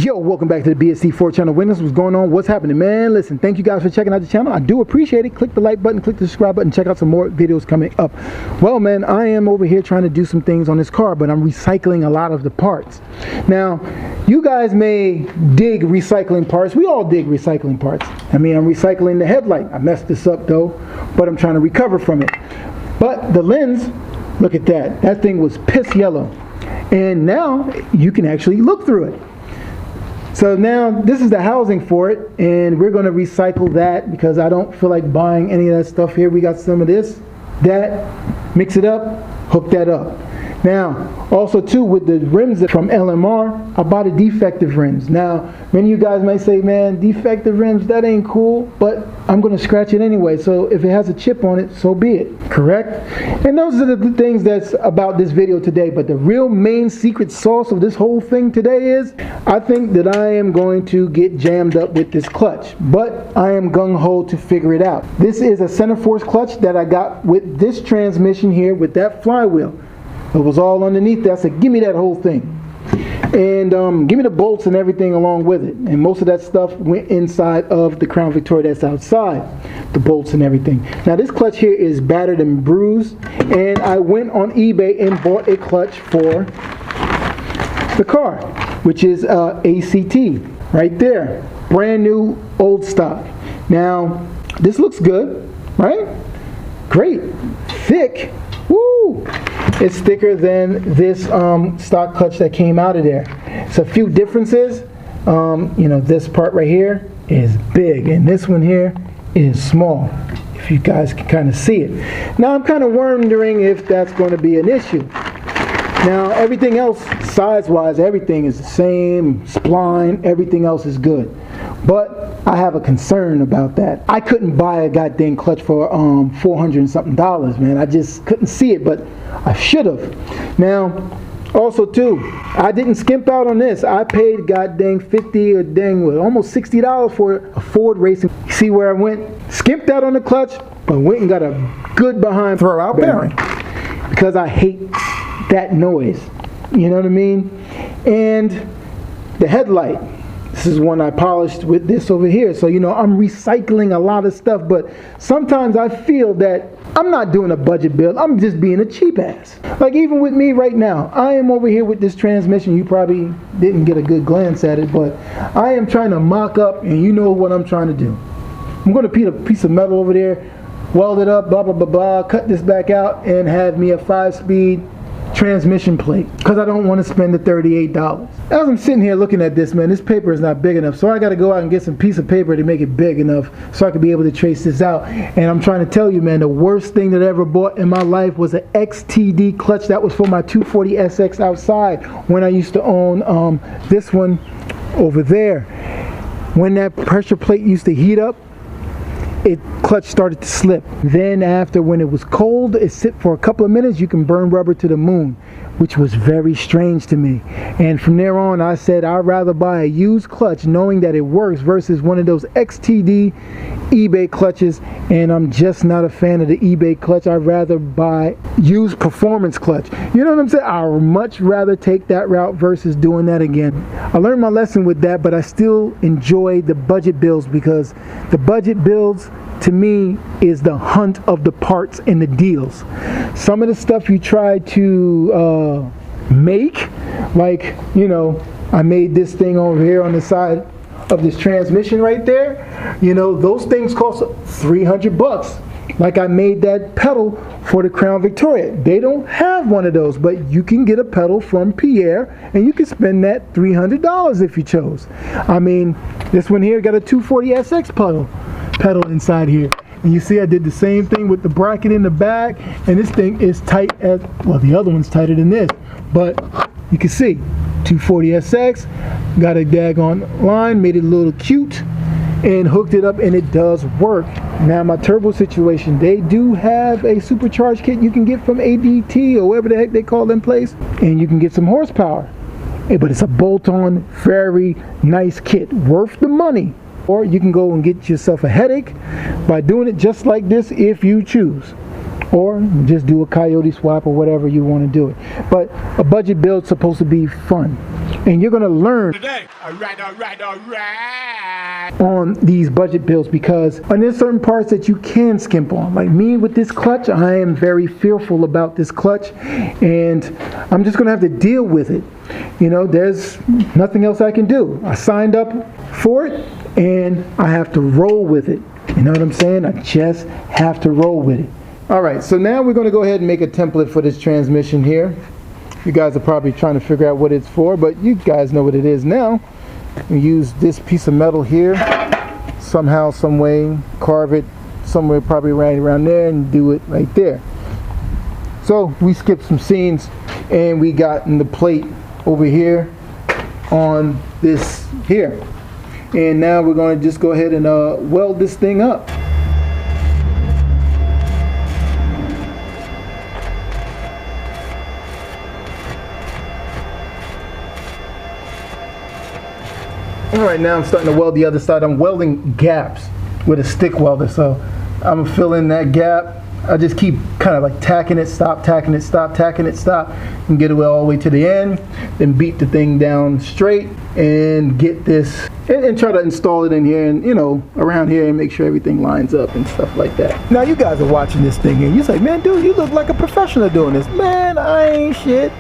Yo, welcome back to the BSC4 channel. Witness, what's going on? What's happening, man? Listen, thank you guys for checking out the channel. I do appreciate it. Click the like button, click the subscribe button, check out some more videos coming up. Well, man, I am over here trying to do some things on this car, but I'm recycling a lot of the parts. Now, you guys may dig recycling parts. We all dig recycling parts. I mean, I'm recycling the headlight. I messed this up though, but I'm trying to recover from it. But the lens, look at that. That thing was piss yellow. And now you can actually look through it. So now this is the housing for it, and we're going to recycle that because I don't feel like buying any of that stuff here. We got some of this, that, mix it up, hook that up. Now, also too, with the rims from LMR, I bought a defective rims. Now, many of you guys might say, man, defective rims, that ain't cool, but I'm going to scratch it anyway. So if it has a chip on it, so be it, correct? And those are the things that's about this video today. But the real main secret sauce of this whole thing today is, I think that I am going to get jammed up with this clutch, but I am gung-ho to figure it out. This is a center force clutch that I got with this transmission here with that flywheel. It was all underneath that. I said, give me that whole thing. And give me the bolts and everything along with it. And most of that stuff went inside of the Crown Victoria that's outside. The bolts and everything. Now this clutch here is battered and bruised. And I went on eBay and bought a clutch for the car, which is ACT right there. Brand new, old stock. Now this looks good, right? Great. Thick. Woo! It's thicker than this stock clutch that came out of there. It's a few differences. You know, this part right here is big, and this one here is small. If you guys can kind of see it. Now I'm kind of wondering if that's going to be an issue. Now everything else, size-wise, everything is the same. Spline, everything else is good. But I have a concern about that. I couldn't buy a goddamn clutch for $400 and something, man. I just couldn't see it, but I should have. Now, also too, I didn't skimp out on this. I paid goddamn 50 or dang what, almost $60 for a Ford Racing. See where I went? Skimped out on the clutch, but went and got a good behind throw-out bearing because I hate that noise. You know what I mean? And the headlight. This is one I polished with this over here. So, you know, I'm recycling a lot of stuff, but sometimes I feel that I'm not doing a budget build. I'm just being a cheap ass. Like even with me right now, I am over here with this transmission. You probably didn't get a good glance at it, but I am trying to mock up, and you know what I'm trying to do. I'm going to put a piece of metal over there, weld it up, blah, blah, blah, blah, cut this back out, and have me a 5-speed transmission plate because I don't want to spend the $38. As I'm sitting here looking at this, man, this paper is not big enough, so I got to go out and get some piece of paper to make it big enough so I can be able to trace this out. And I'm trying to tell you, man, the worst thing that I ever bought in my life was an XTD clutch. That was for my 240SX outside when I used to own this one over there. When that pressure plate used to heat up, clutch started to slip. Then after, when it was cold, it sit for a couple of minutes, you can burn rubber to the moon, which was very strange to me. And from there on, I said I'd rather buy a used clutch knowing that it works versus one of those XTD eBay clutches, and I'm just not a fan of the eBay clutch. I'd rather buy used performance clutch. You know what I'm saying? I'd much rather take that route versus doing that again. I learned my lesson with that, but I still enjoy the budget builds because the budget builds to me is the hunt of the parts and the deals. Some of the stuff you try to make, like, you know, I made this thing over here on the side of this transmission right there. You know, those things cost $300. Like I made that pedal for the Crown Victoria. They don't have one of those, but you can get a pedal from Pierre and you can spend that $300 if you chose. I mean, this one here got a 240SX pedal inside here. And you see I did the same thing with the bracket in the back, and this thing is tight as, well, the other one's tighter than this, but you can see 240SX, got a daggone line, made it a little cute, and hooked it up, and it does work. Now my turbo situation, they do have a supercharged kit you can get from ADT or whatever the heck they call them place, and you can get some horsepower. But it's a bolt-on, very nice kit, worth the money. Or you can go and get yourself a headache by doing it just like this if you choose. Or just do a coyote swap or whatever you want to do it. But a budget build's supposed to be fun. And you're gonna learn Today. All right. on these budget builds, because there's certain parts that you can skimp on. Like me with this clutch, I am very fearful about this clutch, and I'm just gonna have to deal with it. You know, there's nothing else I can do. I signed up for it and I have to roll with it. You know what I'm saying? I just have to roll with it. All right, so now we're gonna go ahead and make a template for this transmission here. You guys are probably trying to figure out what it's for, but you guys know what it is now. You use this piece of metal here, somehow, some way, carve it somewhere probably right around there and do it right there. So we skipped some scenes and we got in the plate over here on this here. And now we're going to just go ahead and weld this thing up. Alright, now I'm starting to weld the other side. I'm welding gaps with a stick welder, so I'm gonna fill in that gap. I just keep kind of like tacking it, stop, tacking it, stop, tacking it, stop, and get it all the way to the end. Then beat the thing down straight and get this, and try to install it in here and, you know, around here and make sure everything lines up and stuff like that. Now you guys are watching this thing and you're like, man, dude, you look like a professional doing this. Man, I ain't shit.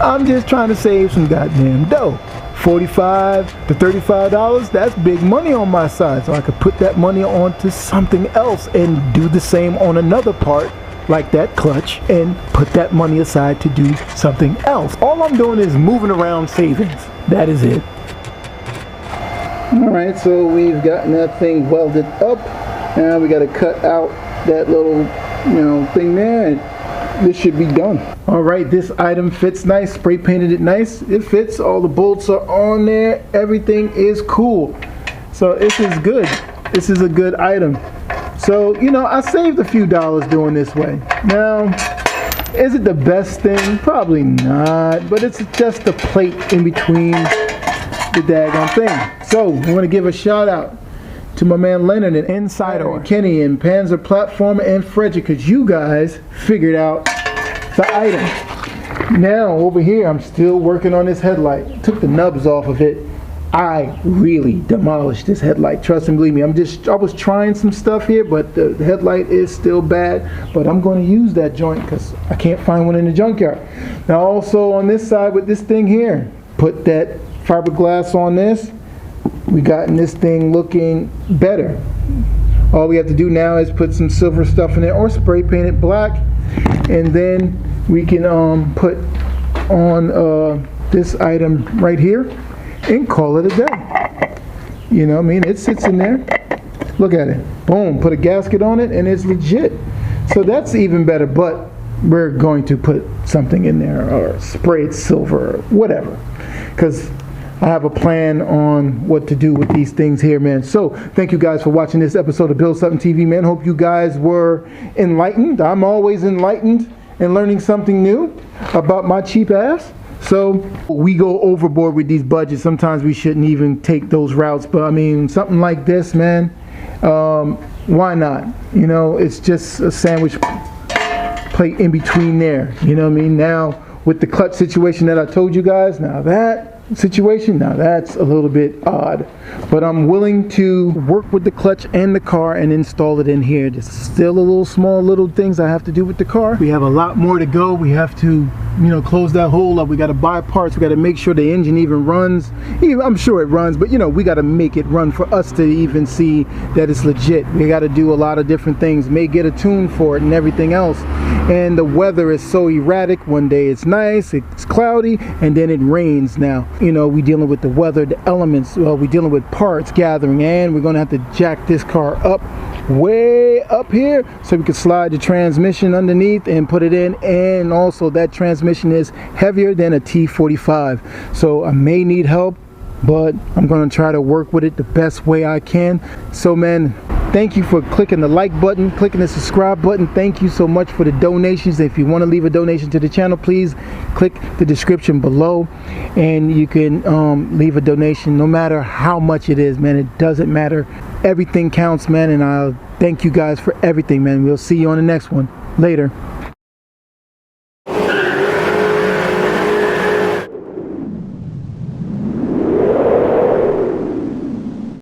I'm just trying to save some goddamn dough. $45 to $35, that's big money on my side, so I could put that money onto something else and do the same on another part like that clutch and put that money aside to do something else. All I'm doing is moving around savings. That is it. Alright, so we've gotten that thing welded up. Now we got to cut out that little, you know, thing there, and this should be done. Alright, this item fits nice, spray painted it nice. It fits, all the bolts are on there, everything is cool. So this is good. This is a good item. So, you know, I saved a few dollars doing this way. Now, is it the best thing? Probably not, but it's just a plate in between the daggone thing. So, I want to give a shout out to my man Leonard and Insider, and Kenny and Panzer Platformer and Frederick, because you guys figured out the item. Now over here I'm still working on this headlight. Took the nubs off of it. I really demolished this headlight, trust and believe me. I was trying some stuff here, but the headlight is still bad, but I'm going to use that joint because I can't find one in the junkyard. Now also on this side with this thing here, put that fiberglass on this. We gotten this thing looking better. All we have to do now is put some silver stuff in there or spray paint it black, and then we can put on this item right here and call it a day. You know what I mean? It sits in there. Look at it. Boom. Put a gasket on it and it's legit. So that's even better, but we're going to put something in there or spray it silver or whatever, because I have a plan on what to do with these things here, man. So thank you guys for watching this episode of Build Something TV, man. Hope you guys were enlightened. I'm always enlightened and learning something new about my cheap ass. So we go overboard with these budgets. Sometimes we shouldn't even take those routes, but I mean, something like this, man, why not? You know, it's just a sandwich plate in between there. You know what I mean? Now with the clutch situation that I told you guys, now that situation, now that's a little bit odd, but I'm willing to work with the clutch and the car and install it in here. There's still a little small little things I have to do with the car. We have a lot more to go. We have to, you know, close that hole up. We got to buy parts. We got to make sure the engine even runs. I'm sure it runs, but you know, we got to make it run for us to even see that it's legit. We got to do a lot of different things, may get a tune for it and everything else. And the weather is so erratic. One day it's nice, it's cloudy, and then it rains. Now, you know, we dealing with the weather, the elements. Well, we dealing with parts gathering, and we're gonna have to jack this car up way up here so we can slide the transmission underneath and put it in. And also that transmission is heavier than a T45, so I may need help, but I'm gonna try to work with it the best way I can. So man, thank you for clicking the like button, clicking the subscribe button. Thank you so much for the donations. If you want to leave a donation to the channel, please click the description below and you can leave a donation no matter how much it is, man. It doesn't matter. Everything counts, man, and I'll thank you guys for everything, man. We'll see you on the next one. Later.